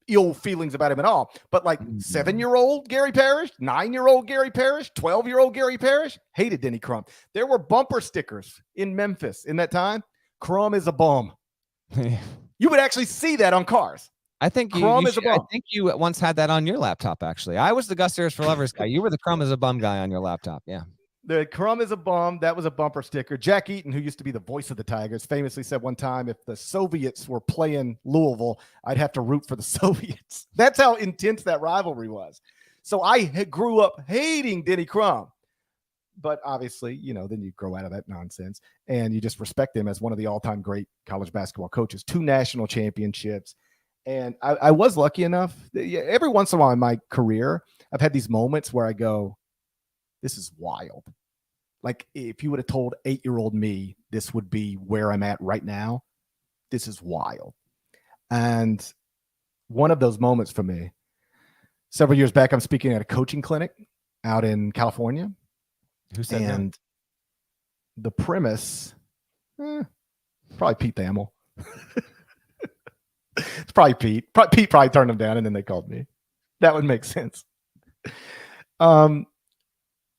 ill feelings about him at all. But like 7-year-old Gary Parrish, 9-year-old Gary Parrish, 12-year-old Gary Parrish hated Denny Crum. There were bumper stickers in Memphis in that time. Crum is a bum. You would actually see that on cars. I think Crum is a bum. I think you once had that on your laptop, actually. I was the Gus Ayers for Lovers guy. You were the Crum is a bum guy on your laptop. Yeah. The Crum is a bum. That was a bumper sticker. Jack Eaton, who used to be the voice of the Tigers, famously said one time, if the Soviets were playing Louisville, I'd have to root for the Soviets. That's how intense that rivalry was. So I grew up hating Denny Crum. But obviously, then you grow out of that nonsense and you just respect him as one of the all-time great college basketball coaches, 2 national championships. And I was lucky enough that, every once in a while in my career, I've had these moments where I go, this is wild. Like if you would have told 8-year-old me this would be where I'm at right now, this is wild. And one of those moments for me, several years back, I'm speaking at a coaching clinic out in California. Who said and that? The premise, probably Pete Thamel. It's probably Pete. Pete probably turned them down, and then they called me. That would make sense. And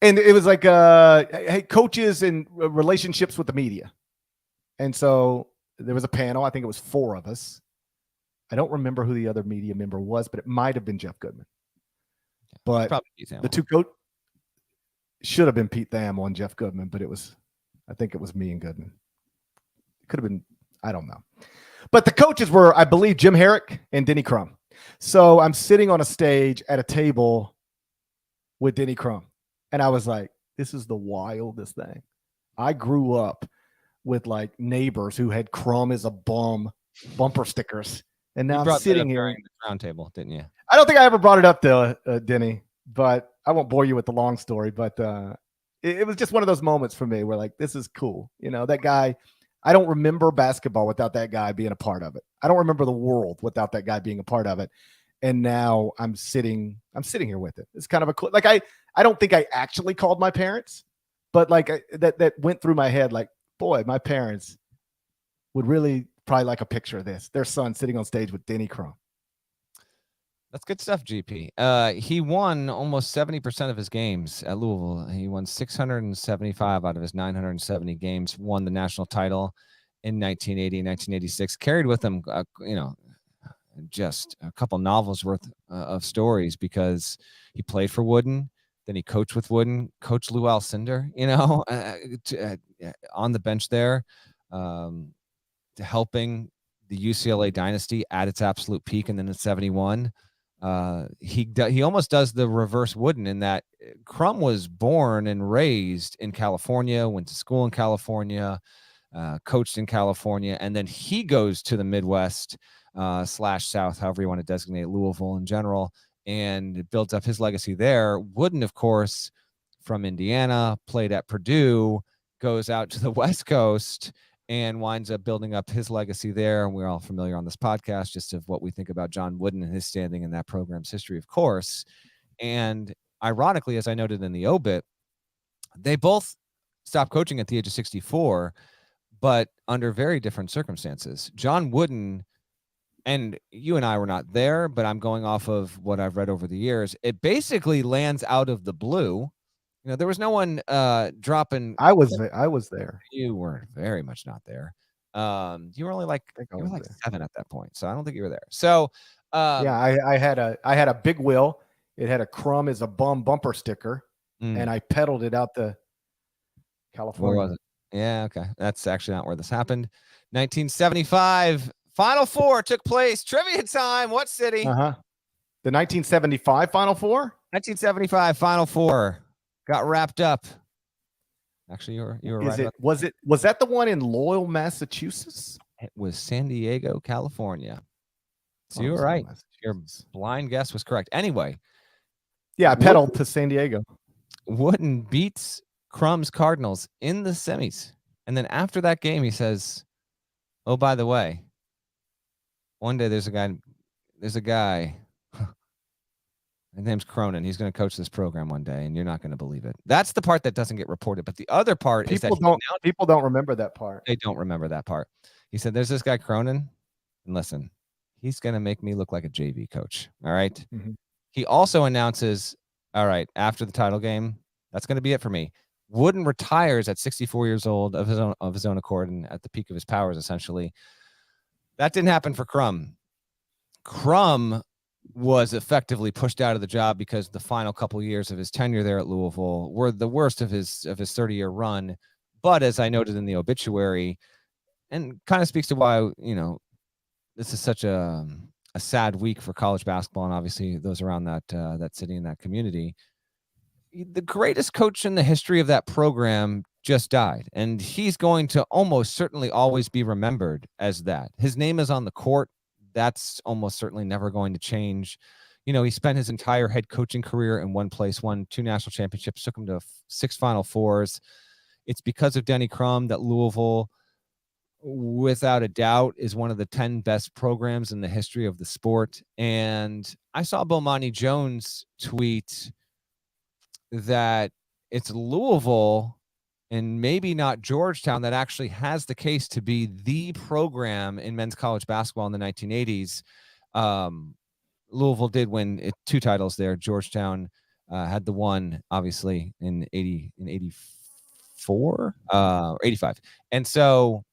it was like, hey, coaches and relationships with the media. And so there was a panel. I think it was 4 of us. I don't remember who the other media member was, but it might have been Jeff Goodman. But the 2 coaches should have been Pete Thamel and Jeff Goodman, but I think it was me and Goodman. It could have been, I don't know. But the coaches were, I believe, Jim Herrick and Denny Crum. So I'm sitting on a stage at a table with Denny Crum. And I was like, this is the wildest thing. I grew up with like neighbors who had Crum as a bum bumper stickers. And now I'm sitting here at the round table, didn't you? I don't think I ever brought it up to Denny, but I won't bore you with the long story. But it was just one of those moments for me where like, this is cool. That guy, I don't remember basketball without that guy being a part of it. I don't remember the world without that guy being a part of it. And now I'm sitting here with it. It's kind of a cool, like, I don't think I actually called my parents, but like that went through my head. Like, boy, my parents would really probably like a picture of this. Their son sitting on stage with Denny Crum. That's good stuff, GP. He won almost 70% of his games at Louisville. He won 675 out of his 970 games, won the national title in 1980 and 1986, carried with him, just a couple novels worth of stories because he played for Wooden. Then he coached with Wooden, coached Lou Alcindor, on the bench there, helping the UCLA dynasty at its absolute peak. And then in 71, he almost does the reverse Wooden in that Crum was born and raised in California, went to school in California, coached in California, and then he goes to the Midwest / South, however you want to designate Louisville in general, and builds up his legacy there. Wooden, of course, from Indiana, played at Purdue, goes out to the West Coast and winds up building up his legacy there. And we're all familiar on this podcast just of what we think about John Wooden and his standing in that program's history, of course. And ironically, as I noted in the obit, they both stopped coaching at the age of 64, but under very different circumstances. John Wooden, and you and I were not there, but I'm going off of what I've read over the years. It basically lands out of the blue. There was no one dropping. I was there. You were very much not there. You were only like 7 at that point, so I don't think you were there. So yeah, I had a big wheel. It had a Crum as a bum bumper sticker, and I pedaled it out to California. Where was it? Yeah, okay. That's actually not where this happened. 1975. Final Four took place. Trivia time. What city? The 1975 Final Four? 1975 Final Four got wrapped up. Actually, you were right. Was that the one in Lowell, Massachusetts? It was San Diego, California. So you were right. Your blind guess was correct. Anyway. Yeah, I pedaled to San Diego. Wooden beats Crum's Cardinals in the semis. And then after that game, he says, oh, by the way, one day there's a guy, his name's Cronin. He's going to coach this program one day, and you're not going to believe it. That's the part that doesn't get reported. But the other part is that people don't remember that part. They don't remember that part. He said, there's this guy Cronin, and listen, he's going to make me look like a JV coach. All right. Mm-hmm. He also announces, all right, after the title game, that's going to be it for me. Wooden retires at 64 years old of his own accord and at the peak of his powers, essentially. That didn't happen for Crum. Crum was effectively pushed out of the job because the final couple of years of his tenure there at Louisville were the worst of his 30-year run. But as I noted in the obituary, and kind of speaks to why, this is such a sad week for college basketball and obviously those around that city and that community. The greatest coach in the history of that program just died, and he's going to almost certainly always be remembered as that. His name is on the court. That's almost certainly never going to change. He spent his entire head coaching career in one place, won 2 national championships, took him to 6 Final Fours. It's because of Denny Crum that Louisville, without a doubt, is one of the 10 best programs in the history of the sport. And I saw Bomani Jones tweet that it's Louisville and maybe not Georgetown that actually has the case to be the program in men's college basketball in the 1980s. Louisville did win 2 titles there. Georgetown had the one, obviously, in 84 or 85. And so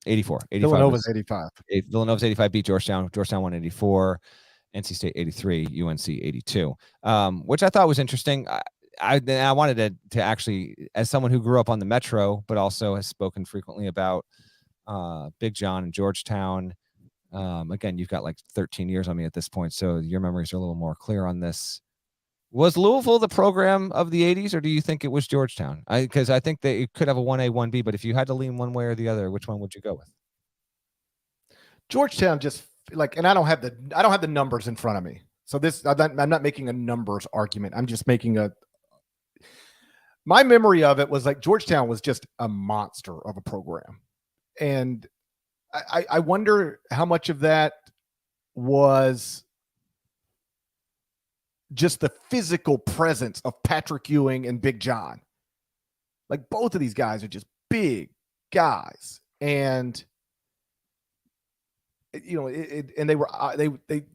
84. Villanova's 85. Villanova's 85 beat Georgetown. Georgetown won 84. NC State 83, UNC 82, which I thought was interesting. I wanted to actually, as someone who grew up on the Metro, but also has spoken frequently about Big John and Georgetown. Again, you've got like 13 years on me at this point, so your memories are a little more clear on this. Was Louisville the program of the 80s, or do you think it was Georgetown? Because I think they could have a 1A, 1B, but if you had to lean one way or the other, which one would you go with? Georgetown just and I don't have the numbers in front of me. So I'm not making a numbers argument. I'm just making my memory of it was like Georgetown was just a monster of a program. And I wonder how much of that was just the physical presence of Patrick Ewing and Big John. Like both of these guys are just big guys. And and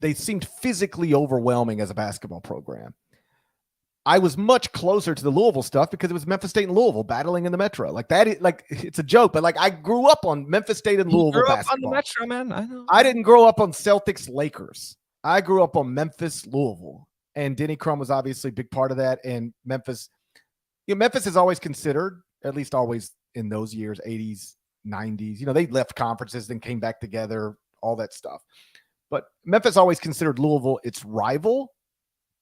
they seemed physically overwhelming as a basketball program. I was much closer to the Louisville stuff because it was Memphis State and Louisville battling in the Metro. It's a joke, but I grew up on Memphis State and Louisville basketball. On the Metro, man. I know. I didn't grow up on Celtics Lakers. I grew up on Memphis Louisville, and Denny Crum was obviously a big part of that. And Memphis, Memphis is always considered, at least always in those years, 80s, 90s. They left conferences, then came back together, all that stuff. But Memphis always considered Louisville its rival.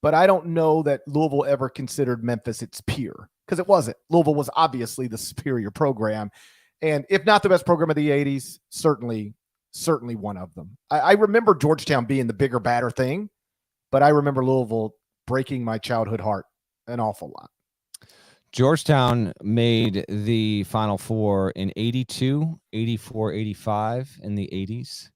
But I don't know that Louisville ever considered Memphis its peer, because it wasn't. Louisville was obviously the superior program. And if not the best program of the 80s, certainly one of them. I remember Georgetown being the bigger, badder thing, but I remember Louisville breaking my childhood heart an awful lot. Georgetown made the Final Four in 82, 84, 85 in the 80s.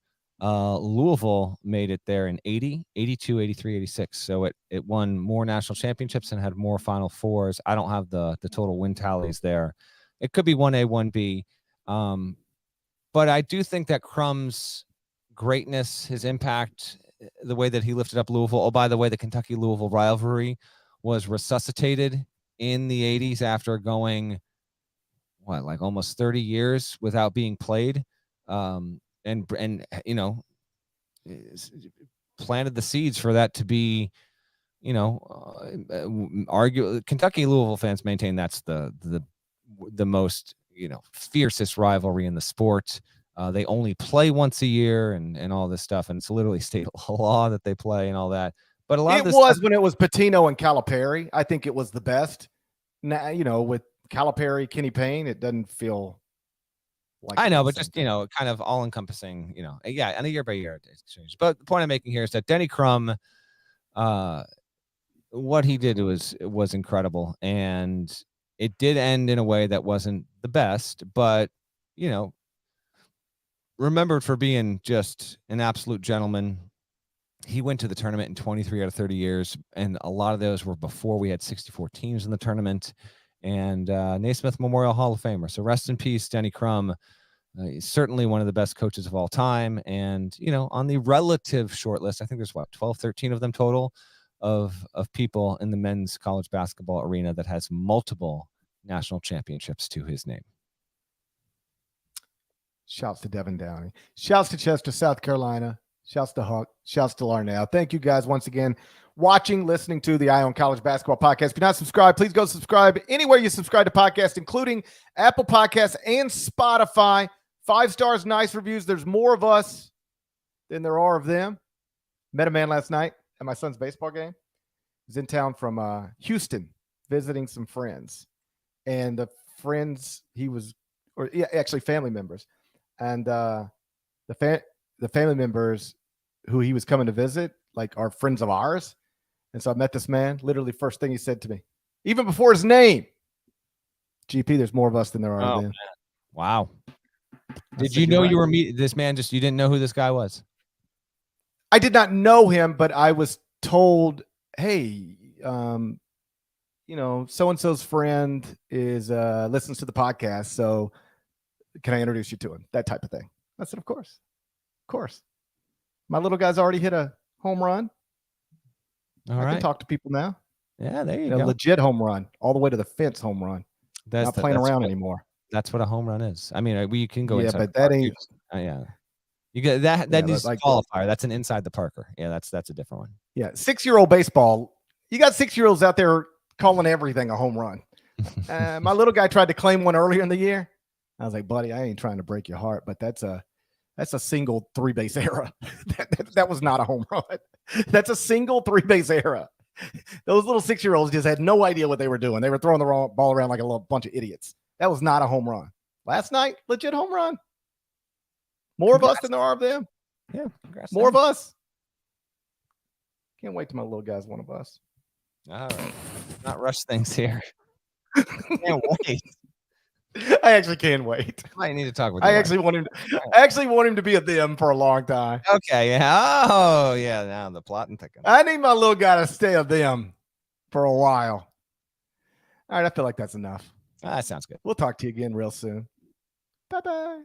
Louisville made it there in 80, 82, 83, 86. So it won more national championships and had more Final Fours. I don't have the total win tallies there. It could be 1A, 1B. But I do think that Crum's greatness, his impact, the way that he lifted up Louisville. Oh, by the way, the Kentucky-Louisville rivalry was resuscitated in the 80s after going, almost 30 years without being played. And planted the seeds for that to be, argue. Kentucky Louisville fans maintain that's the most fiercest rivalry in the sport. They only play once a year and all this stuff, and it's literally state law that they play and all that. But a lot of this stuff, when it was Pitino and Calipari, I think it was the best. Now, with Calipari, Kenny Payne, it doesn't feel. I know, but just, kind of all encompassing, yeah, on a year by year exchange. But the point I'm making here is that Denny Crum, what he did was incredible. And it did end in a way that wasn't the best, but, remembered for being just an absolute gentleman. He went to the tournament in 23 out of 30 years. And a lot of those were before we had 64 teams in the tournament. And Naismith Memorial Hall of Famer. So rest in peace, Denny Crum. He's certainly one of the best coaches of all time. And, on the relative short list, I think there's 12, 13 of them total of people in the men's college basketball arena that has multiple national championships to his name. Shouts to Devin Downey. Shouts to Chester, South Carolina. Shouts to Huck. Shouts to Larnell. Thank you guys once again watching, listening to the Eye on College Basketball Podcast. If you're not subscribed, please go subscribe anywhere you subscribe to podcasts, including Apple Podcasts and Spotify. 5 stars, nice reviews. There's more of us than there are of them. Met a man last night at my son's baseball game. He's in town from Houston visiting some friends. And the friends actually family members. And the family members who he was coming to visit, like, are friends of ours. And so I met this man. Literally, first thing he said to me, even before his name, GP, there's more of us than there are of them. Man. Wow. Did said, you know right. you were meeting this man? Just you didn't know who this guy was? I did not know him, but I was told, hey, so-and-so's friend is listens to the podcast. So can I introduce you to him? That type of thing. I said, of course. Of course. My little guy's already hit a home run. All I right. can talk to people now. Yeah, there you A go. legit home run, all the way to the fence home run. Not playing around anymore. That's what a home run is. I mean, we can go Yeah, inside but the that park. ain't. Yeah. You get that Yeah, needs like a qualifier. That's an inside the Parker. Yeah, that's a different one. Yeah, 6-year-old baseball. You got 6-year-olds out there calling everything a home run. My little guy tried to claim one earlier in the year. I was like, buddy, I ain't trying to break your heart, but that's a single 3-base error. that was not a home run. That's a single 3-base error. Those little 6-year-olds just had no idea what they were doing. They were throwing the wrong ball around like a little bunch of idiots. That was not a home run. Last night, legit home run. More of us than there are of them. Yeah, congrats. More of us. Can't wait till my little guy's one of us. All right. Not rush things here. Can't wait. I actually can't wait. I need to talk with I you. actually want him to be a them for a long time. Okay. Yeah. Oh, yeah. Now the plot and thickens. I need my little guy to stay a them for a while. All right, I feel like that's enough. That sounds good. We'll talk to you again real soon. Bye-bye.